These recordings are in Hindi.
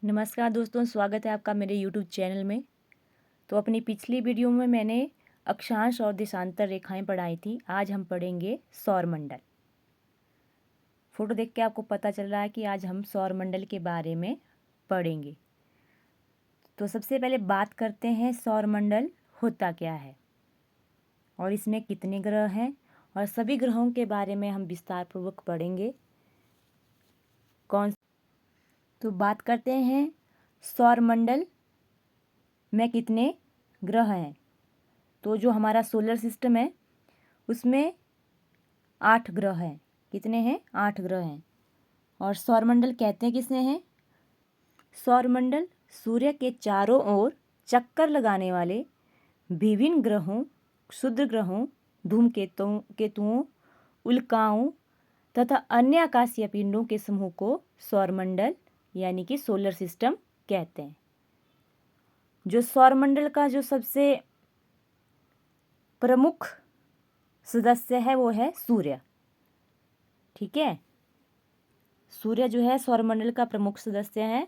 नमस्कार दोस्तों, स्वागत है आपका मेरे YouTube चैनल में। तो अपनी पिछली वीडियो में मैंने अक्षांश और देशांतर रेखाएं पढ़ाई थी। आज हम पढ़ेंगे सौरमंडल। फोटो देख के आपको पता चल रहा है कि आज हम सौरमंडल के बारे में पढ़ेंगे। तो सबसे पहले बात करते हैं सौरमंडल होता क्या है और इसमें कितने ग्रह हैं, और सभी ग्रहों के बारे में हम विस्तार पूर्वक पढ़ेंगे। तो बात करते हैं सौरमंडल में कितने ग्रह हैं। तो जो हमारा सोलर सिस्टम है उसमें 8 ग्रह हैं। कितने हैं? 8 ग्रह हैं। और सौरमंडल कहते हैं किसने हैं? सौरमंडल सूर्य के चारों ओर चक्कर लगाने वाले विभिन्न ग्रहों, क्षुद्र ग्रहों, धूमकेतुओं, उल्काओं तथा अन्य आकाशीय पिंडों के समूह को सौरमंडल यानी कि सोलर सिस्टम कहते हैं। जो सौरमंडल का जो सबसे प्रमुख सदस्य है वो है सूर्य। ठीक है, सूर्य जो है सौरमंडल का प्रमुख सदस्य है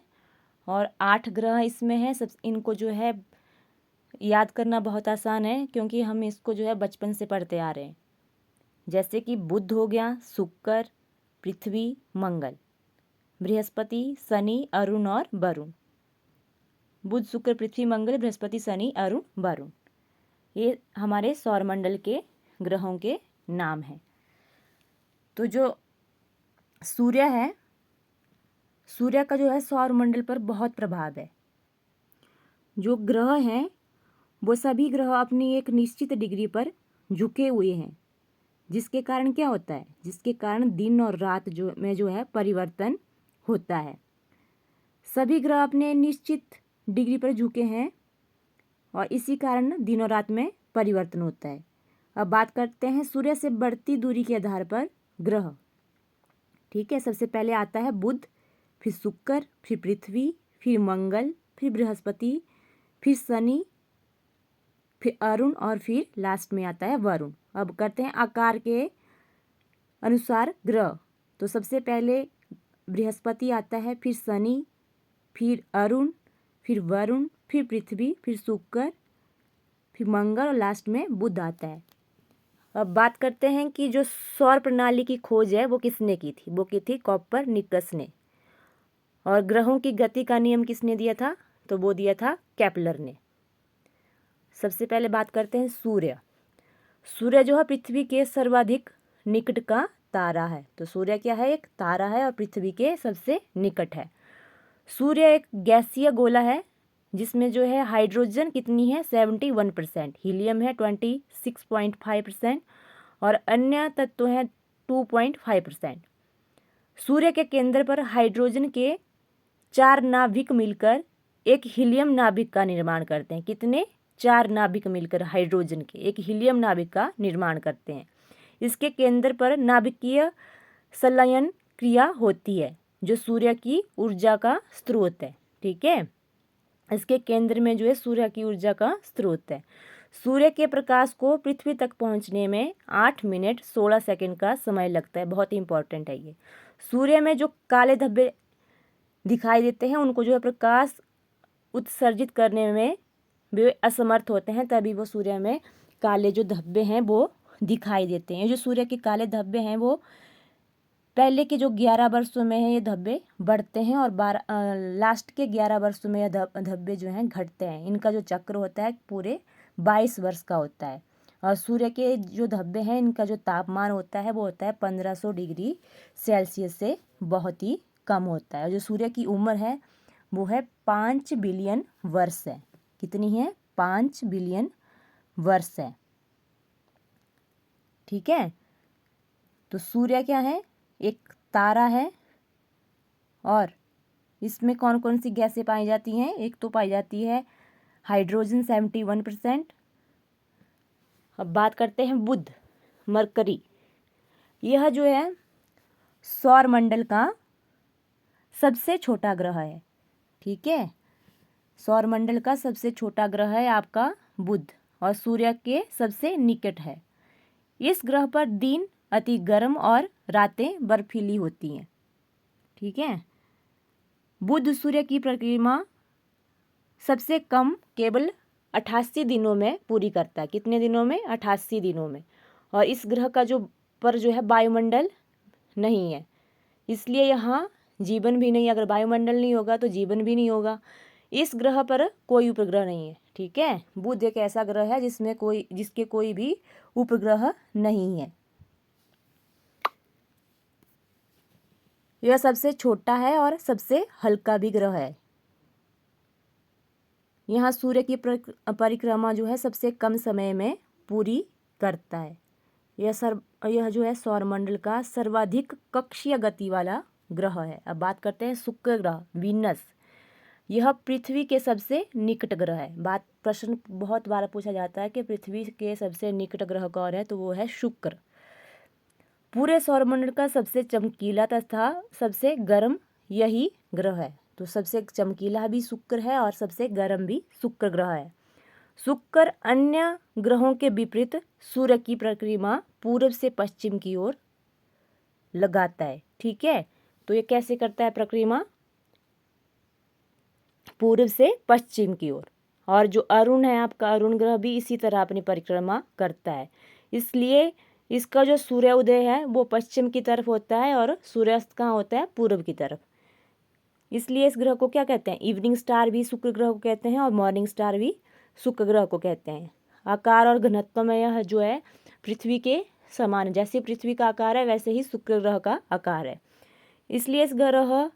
और 8 ग्रह इसमें है। सब इनको जो है याद करना बहुत आसान है क्योंकि हम इसको जो है बचपन से पढ़ते आ रहे हैं। जैसे कि बुध हो गया, शुक्र, पृथ्वी, मंगल, बृहस्पति, शनि, अरुण और वरुण। बुध, शुक्र, पृथ्वी, मंगल, बृहस्पति, शनि, अरुण, वरुण, ये हमारे सौरमंडल के ग्रहों के नाम हैं। तो जो सूर्य है, सूर्य का जो है सौरमंडल पर बहुत प्रभाव है। जो ग्रह हैं वो सभी ग्रह अपनी एक निश्चित डिग्री पर झुके हुए हैं, जिसके कारण क्या होता है? जिसके कारण दिन और रात जो है परिवर्तन होता है। सभी ग्रह अपने निश्चित डिग्री पर झुके हैं और इसी कारण दिन और रात में परिवर्तन होता है। अब बात करते हैं सूर्य से बढ़ती दूरी के आधार पर ग्रह। ठीक है, सबसे पहले आता है बुध, फिर शुक्र, फिर पृथ्वी, फिर मंगल, फिर बृहस्पति, फिर शनि, फिर अरुण और फिर लास्ट में आता है वरुण। अब करते हैं आकार के अनुसार ग्रह। तो सबसे पहले बृहस्पति आता है, फिर शनि, फिर अरुण, फिर वरुण, फिर पृथ्वी, फिर शुक्र, फिर मंगल और लास्ट में बुध आता है। अब बात करते हैं कि जो सौर प्रणाली की खोज है वो किसने की थी? वो की थी कोपरनिकस ने। और ग्रहों की गति का नियम किसने दिया था? तो वो दिया था केपलर ने। सबसे पहले बात करते हैं सूर्य। सूर्य जो है पृथ्वी के सर्वाधिक निकट का तारा है। तो सूर्य क्या है? एक तारा है और पृथ्वी के सबसे निकट है। सूर्य एक गैसीय गोला है जिसमें जो है हाइड्रोजन कितनी है? 71%, हीलियम है 26.5% और अन्य तत्व हैं 2.5%। सूर्य के केंद्र पर हाइड्रोजन के 4 नाभिक मिलकर एक हीलियम नाभिक का निर्माण करते हैं। कितने? 4 नाभिक मिलकर हाइड्रोजन के एक हीलियम नाभिक का निर्माण करते हैं। इसके केंद्र पर नाभिकीय संलयन क्रिया होती है जो सूर्य की ऊर्जा का स्रोत है। ठीक है, इसके केंद्र में जो है सूर्य की ऊर्जा का स्रोत है। सूर्य के प्रकाश को पृथ्वी तक पहुंचने में 8 मिनट 16 सेकंड का समय लगता है। बहुत ही इंपॉर्टेंट है ये। सूर्य में जो काले धब्बे दिखाई देते हैं उनको जो है प्रकाश उत्सर्जित करने में वे असमर्थ होते हैं, तभी वो सूर्य में काले जो धब्बे हैं वो दिखाई देते हैं। जो सूर्य के काले धब्बे हैं वो पहले के जो 11 वर्षों में है ये धब्बे बढ़ते हैं और लास्ट के 11 वर्षों में ये धब्बे जो हैं घटते हैं। इनका जो चक्र होता है पूरे 22 वर्ष का होता है। और सूर्य के जो धब्बे हैं इनका जो तापमान होता है वो होता है 1500 डिग्री सेल्सियस से बहुत ही कम होता है। और जो सूर्य की उम्र है वो है 5 बिलियन वर्ष है। कितनी है? 5 बिलियन वर्ष है। ठीक है, तो सूर्य क्या है? एक तारा है और इसमें कौन कौन सी गैसें पाई जाती हैं? एक तो पाई जाती है हाइड्रोजन 71%। अब बात करते हैं बुध, मरकरी। यह जो है सौरमंडल का सबसे छोटा ग्रह है। ठीक है, सौरमंडल का सबसे छोटा ग्रह है आपका बुध और सूर्य के सबसे निकट है। इस ग्रह पर दिन अति गर्म और रातें बर्फीली होती हैं। ठीक है, बुध सूर्य की परिक्रमा सबसे कम केवल 88 दिनों में पूरी करता है। कितने दिनों में? 88 दिनों में। और इस ग्रह का जो है वायुमंडल नहीं है, इसलिए यहाँ जीवन भी नहीं। अगर वायुमंडल नहीं होगा तो जीवन भी नहीं होगा। इस ग्रह पर कोई उपग्रह नहीं है। ठीक है, बुध एक ऐसा ग्रह है जिसके कोई भी उपग्रह नहीं है। यह सबसे छोटा है और सबसे हल्का भी ग्रह है। यहाँ सूर्य की परिक्रमा जो है सबसे कम समय में पूरी करता है। यह जो है सौरमंडल का सर्वाधिक कक्षीय गति वाला ग्रह है। अब बात करते हैं शुक्र ग्रह, वीनस। यह पृथ्वी के सबसे निकट ग्रह है। प्रश्न बहुत बार पूछा जाता है कि पृथ्वी के सबसे निकट ग्रह कौन है, तो वो है शुक्र। पूरे सौरमंडल का सबसे चमकीला तथा सबसे गर्म यही ग्रह है। तो सबसे चमकीला भी शुक्र है और सबसे गर्म भी शुक्र ग्रह है। शुक्र अन्य ग्रहों के विपरीत सूर्य की परिक्रमा पूर्व से पश्चिम की ओर लगाता है। ठीक है, तो ये कैसे करता है परिक्रमा? पूर्व से पश्चिम की ओर। और जो अरुण है आपका, अरुण ग्रह भी इसी तरह अपनी परिक्रमा करता है। इसलिए इसका जो सूर्य उदय है वो पश्चिम की तरफ होता है और सूर्यास्त कहाँ होता है? पूर्व की तरफ। इसलिए इस ग्रह को क्या कहते हैं? इवनिंग स्टार भी शुक्र ग्रह को कहते हैं और मॉर्निंग स्टार भी शुक्र ग्रह को कहते हैं। आकार और घनत्व में यह जो है पृथ्वी के समान है। जैसे पृथ्वी का आकार है वैसे ही शुक्र ग्रह का आकार है। इसलिए इस ग्रह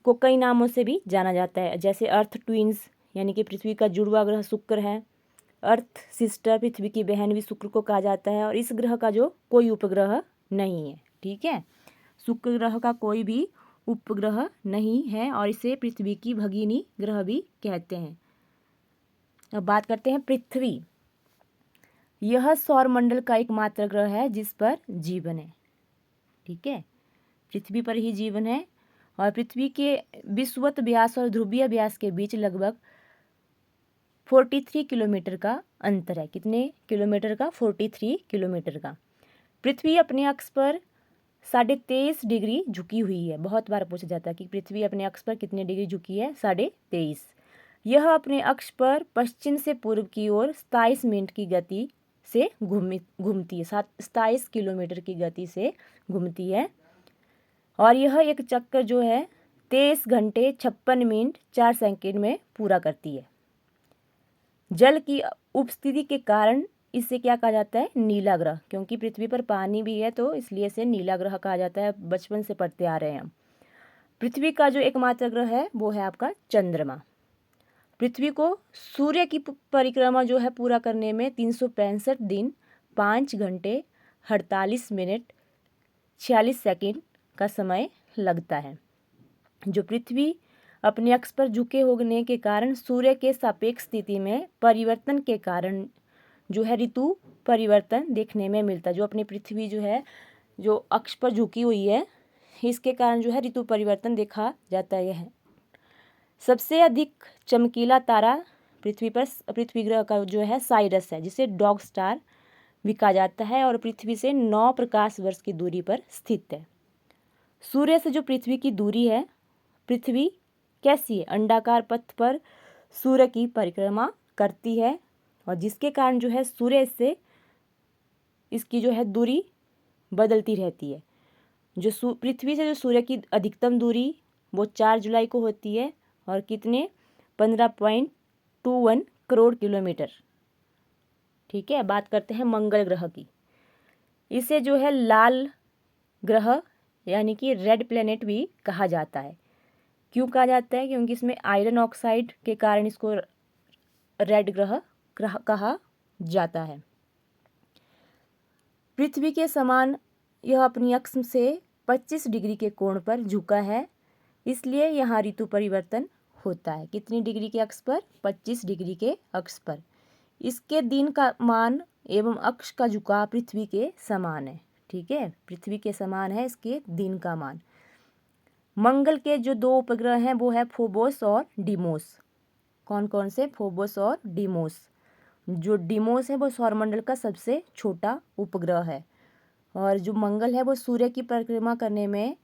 को कई नामों से भी जाना जाता है, जैसे अर्थ ट्विंस, यानी कि पृथ्वी का जुड़वा ग्रह शुक्र है। अर्थ सिस्टर, पृथ्वी की बहन भी शुक्र को कहा जाता है। और इस ग्रह का जो कोई उपग्रह नहीं है। ठीक है, शुक्र ग्रह का कोई भी उपग्रह नहीं है और इसे पृथ्वी की भगिनी ग्रह भी कहते हैं। अब बात करते हैं पृथ्वी। यह सौरमंडल का एकमात्र ग्रह है जिस पर जीवन है। ठीक है, पृथ्वी पर ही जीवन है। और पृथ्वी के विषुवत व्यास और ध्रुवीय व्यास के बीच लगभग 43 किलोमीटर का अंतर है। कितने किलोमीटर का? 43 किलोमीटर का। पृथ्वी अपने अक्ष पर 23.5 डिग्री झुकी हुई है। बहुत बार पूछा जाता है कि पृथ्वी अपने अक्ष पर कितने डिग्री झुकी है? 23.5। यह अपने अक्ष पर पश्चिम से पूर्व की ओर 27 मिनट की गति से घूमती है। 27 किलोमीटर की गति से घूमती है। और यह एक चक्कर जो है 23 घंटे 56 मिनट 4 सेकंड में पूरा करती है। जल की उपस्थिति के कारण इसे क्या कहा जाता है? नीला ग्रह। क्योंकि पृथ्वी पर पानी भी है तो इसलिए इसे नीला ग्रह कहा जाता है। बचपन से पढ़ते आ रहे हैं हम। पृथ्वी का जो एकमात्र ग्रह है वो है आपका चंद्रमा। पृथ्वी को सूर्य की परिक्रमा जो है पूरा करने में 365 दिन 5 घंटे 48 मिनट 46 सेकंड का समय लगता है। जो पृथ्वी अपने अक्ष पर झुके होने के कारण सूर्य के सापेक्ष स्थिति में परिवर्तन के कारण जो है ऋतु परिवर्तन देखने में मिलता है। जो अपनी पृथ्वी जो है जो अक्ष पर झुकी हुई है, इसके कारण जो है ऋतु परिवर्तन देखा जाता है। सबसे अधिक चमकीला तारा पृथ्वी ग्रह का जो है साइरस है, जिसे डॉग स्टार भी कहा जाता है और पृथ्वी से 9 प्रकाश वर्ष की दूरी पर स्थित है। सूर्य से जो पृथ्वी की दूरी है, पृथ्वी कैसी है? अंडाकार पथ पर सूर्य की परिक्रमा करती है और जिसके कारण जो है सूर्य से इसकी जो है दूरी बदलती रहती है। जो पृथ्वी से जो सूर्य की अधिकतम दूरी वो 4 जुलाई को होती है और कितने 15.21 करोड़ किलोमीटर। ठीक है, बात करते हैं मंगल ग्रह की। इसे जो है लाल ग्रह यानी कि रेड प्लेनेट भी कहा जाता है। क्यों कहा जाता है? क्योंकि इसमें आयरन ऑक्साइड के कारण इसको रेड ग्रह कहा जाता है। पृथ्वी के समान यह अपनी अक्ष से 25 डिग्री के कोण पर झुका है, इसलिए यहाँ ऋतु परिवर्तन होता है। कितनी डिग्री के अक्ष पर? 25 डिग्री के अक्ष पर। इसके दिन का मान एवं अक्ष का झुकाव पृथ्वी के समान है। ठीक है, पृथ्वी के समान है इसके दिन का मान। मंगल के जो 2 उपग्रह हैं वो है फोबोस और डीमोस। कौन कौन से? फोबोस और डीमोस। जो डीमोस है वो सौरमंडल का सबसे छोटा उपग्रह है और जो मंगल है वो सूर्य की परिक्रमा करने में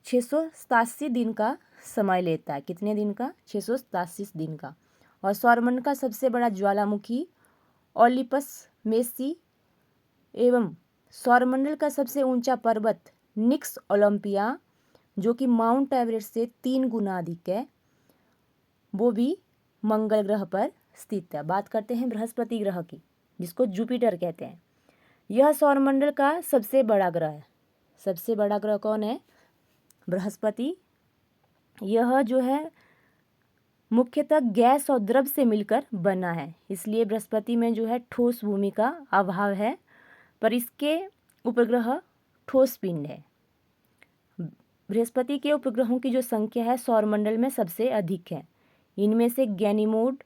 687 दिन का समय लेता है। कितने दिन का? 687 दिन का। और सौरमंडल का सबसे बड़ा ज्वालामुखी ओलिपस मेसी एवं सौरमंडल का सबसे ऊंचा पर्वत निक्स ओलंपिया, जो कि माउंट एवरेस्ट से 3 गुना अधिक है, वो भी मंगल ग्रह पर स्थित है। बात करते हैं बृहस्पति ग्रह की, जिसको जुपिटर कहते हैं। यह सौरमंडल का सबसे बड़ा ग्रह है। सबसे बड़ा ग्रह कौन है? बृहस्पति। यह जो है मुख्यतः गैस और द्रव से मिलकर बना है, इसलिए बृहस्पति में जो है ठोस भूमि का अभाव है, पर इसके उपग्रह ठोस पिंड है। बृहस्पति के उपग्रहों की जो संख्या है सौरमंडल में सबसे अधिक है। इनमें से गैनीमोड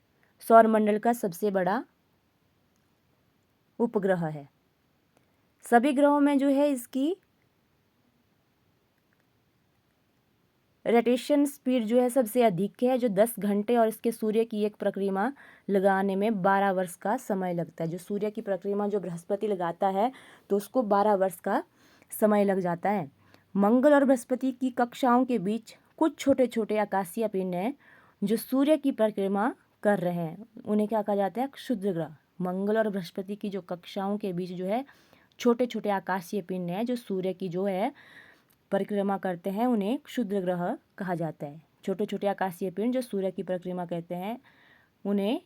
सौरमंडल का सबसे बड़ा उपग्रह है। सभी ग्रहों में जो है इसकी रोटेशन स्पीड जो है सबसे अधिक है, जो 10 घंटे, और इसके सूर्य की एक परिक्रमा लगाने में 12 वर्ष का समय लगता है। जो सूर्य की परिक्रमा जो बृहस्पति लगाता है तो उसको 12 वर्ष का समय लग जाता है। मंगल और बृहस्पति की कक्षाओं के बीच कुछ छोटे छोटे आकाशीय पिंड हैं जो सूर्य की परिक्रमा कर रहे हैं, उन्हें क्या कहा जाता है? क्षुद्र ग्रह। मंगल और बृहस्पति की जो कक्षाओं के बीच जो है छोटे छोटे आकाशीय पिंड हैं जो सूर्य की जो है परिक्रमा करते हैं, उन्हें क्षुद्र ग्रह कहा जाता है। छोटे छोटे आकाशीय पिंड जो सूर्य की परिक्रमा करते हैं उन्हें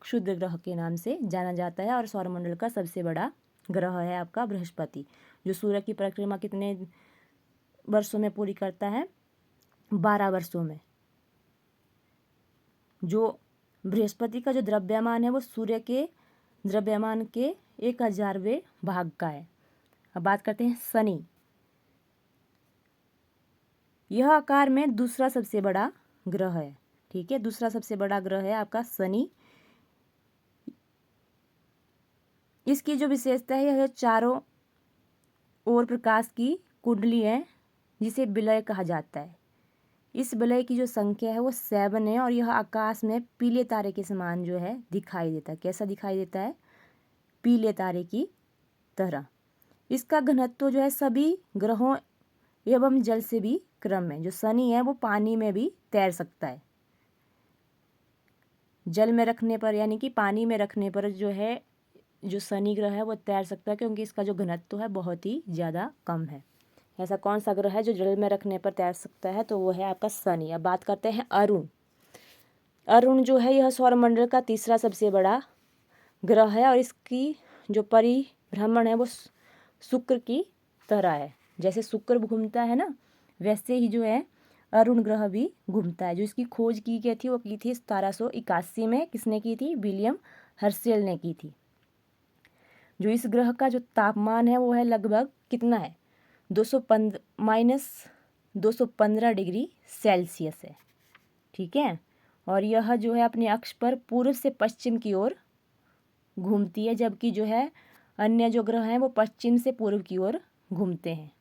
क्षुद्र ग्रह के नाम से जाना जाता है। और सौरमंडल का सबसे बड़ा ग्रह है आपका बृहस्पति, जो सूर्य की परिक्रमा कितने वर्षों में पूरी करता है? 12 वर्षों में। जो बृहस्पति का जो द्रव्यमान है वो सूर्य के द्रव्यमान के 1000वें भाग का है। अब बात करते हैं शनि। यह आकार में दूसरा सबसे बड़ा ग्रह है। ठीक है, दूसरा सबसे बड़ा ग्रह है आपका शनि। इसकी जो विशेषता है यह चारों ओर प्रकाश की कुंडली है, जिसे विलय कहा जाता है। इस विलय की जो संख्या है वो 7 है, और यह आकाश में पीले तारे के समान जो है दिखाई देता है। कैसा दिखाई देता है? पीले तारे की तरह। इसका घनत्व जो है सभी ग्रहों एवं जल से भी क्रम है। जो शनि है वो पानी में भी तैर सकता है। जल में रखने पर यानी कि पानी में रखने पर जो है जो शनि ग्रह है वो तैर सकता है, क्योंकि इसका जो घनत्व है बहुत ही ज़्यादा कम है। ऐसा कौन सा ग्रह है जो जल में रखने पर तैर सकता है? तो वो है आपका शनि। अब बात करते हैं अरुण। अरुण जो है यह सौरमंडल का तीसरा सबसे बड़ा ग्रह है, और इसकी जो परिभ्रमण है वो शुक्र की तरह है। जैसे शुक्र घूमता है ना, वैसे ही जो है अरुण ग्रह भी घूमता है। जो इसकी खोज की गई थी वो की थी 1781 में। किसने की थी? विलियम हर्शेल ने की थी। जो इस ग्रह का जो तापमान है वो है लगभग कितना है? 215 डिग्री सेल्सियस है। ठीक है, और यह जो है अपने अक्ष पर पूर्व से पश्चिम की ओर घूमती है, जबकि जो है अन्य जो ग्रह हैं वो पश्चिम से पूर्व की ओर घूमते हैं।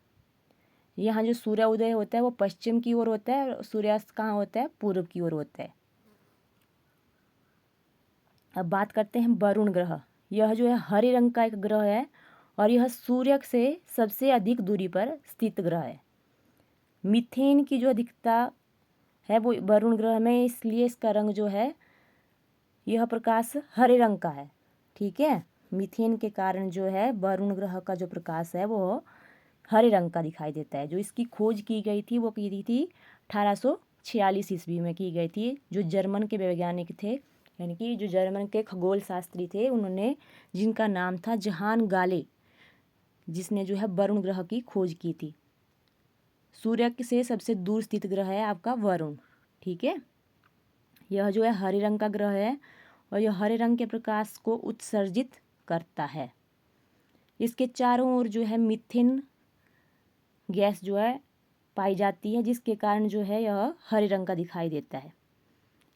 यहाँ जो सूर्य उदय होता है वो पश्चिम की ओर होता है, और सूर्यास्त कहाँ होता है? पूर्व की ओर होता है। अब बात करते हैं वरुण ग्रह। यह जो है हरे रंग का एक ग्रह है, और यह सूर्य से सबसे अधिक दूरी पर स्थित ग्रह है। मीथेन की जो अधिकता है वो वरुण ग्रह में, इसलिए इसका रंग जो है यह प्रकाश हरे रंग का है। ठीक है, मीथेन के कारण जो है वरुण ग्रह का जो प्रकाश है वो हरे रंग का दिखाई देता है। जो इसकी खोज की गई थी वो की थी 1846 ईस्वी में की गई थी। जो जर्मन के वैज्ञानिक थे, यानी कि जो जर्मन के खगोल शास्त्री थे, उन्होंने, जिनका नाम था जहान गाले, जिसने जो है वरुण ग्रह की खोज की थी। सूर्य से सबसे दूर स्थित ग्रह है आपका वरुण। ठीक है, यह जो है हरे रंग का ग्रह है, और यह हरे रंग के प्रकाश को उत्सर्जित करता है। इसके चारों ओर जो है मीथेन गैस जो है पाई जाती है, जिसके कारण जो है यह हरे रंग का दिखाई देता है।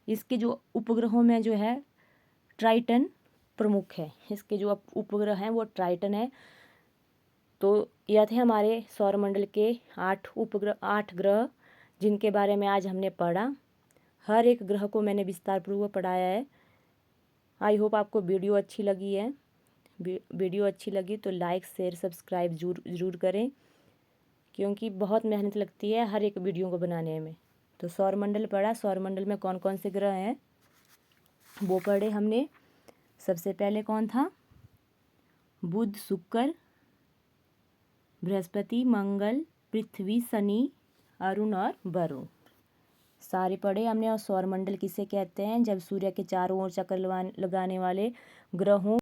इसके जो उपग्रहों में जो है ट्राइटन प्रमुख है। इसके जो उपग्रह हैं वो ट्राइटन है। तो यह थे हमारे सौरमंडल के 8 ग्रह, जिनके बारे में आज हमने पढ़ा। हर एक ग्रह को मैंने विस्तारपूर्वक पढ़ाया है। आई होप आपको वीडियो अच्छी लगी है। वीडियो अच्छी लगी तो लाइक शेयर सब्सक्राइब जरूर करें, क्योंकि बहुत मेहनत लगती है हर एक वीडियो को बनाने में। तो सौरमंडल पढ़ा, सौरमंडल में कौन कौन से ग्रह हैं वो पढ़े हमने। सबसे पहले कौन था? बुध, शुक्र, बृहस्पति, मंगल, पृथ्वी, शनि, अरुण और वरुण, सारे पढ़े हमने। और सौरमंडल किसे कहते हैं? जब सूर्य के चारों ओर चक्कर लगाने वाले ग्रहों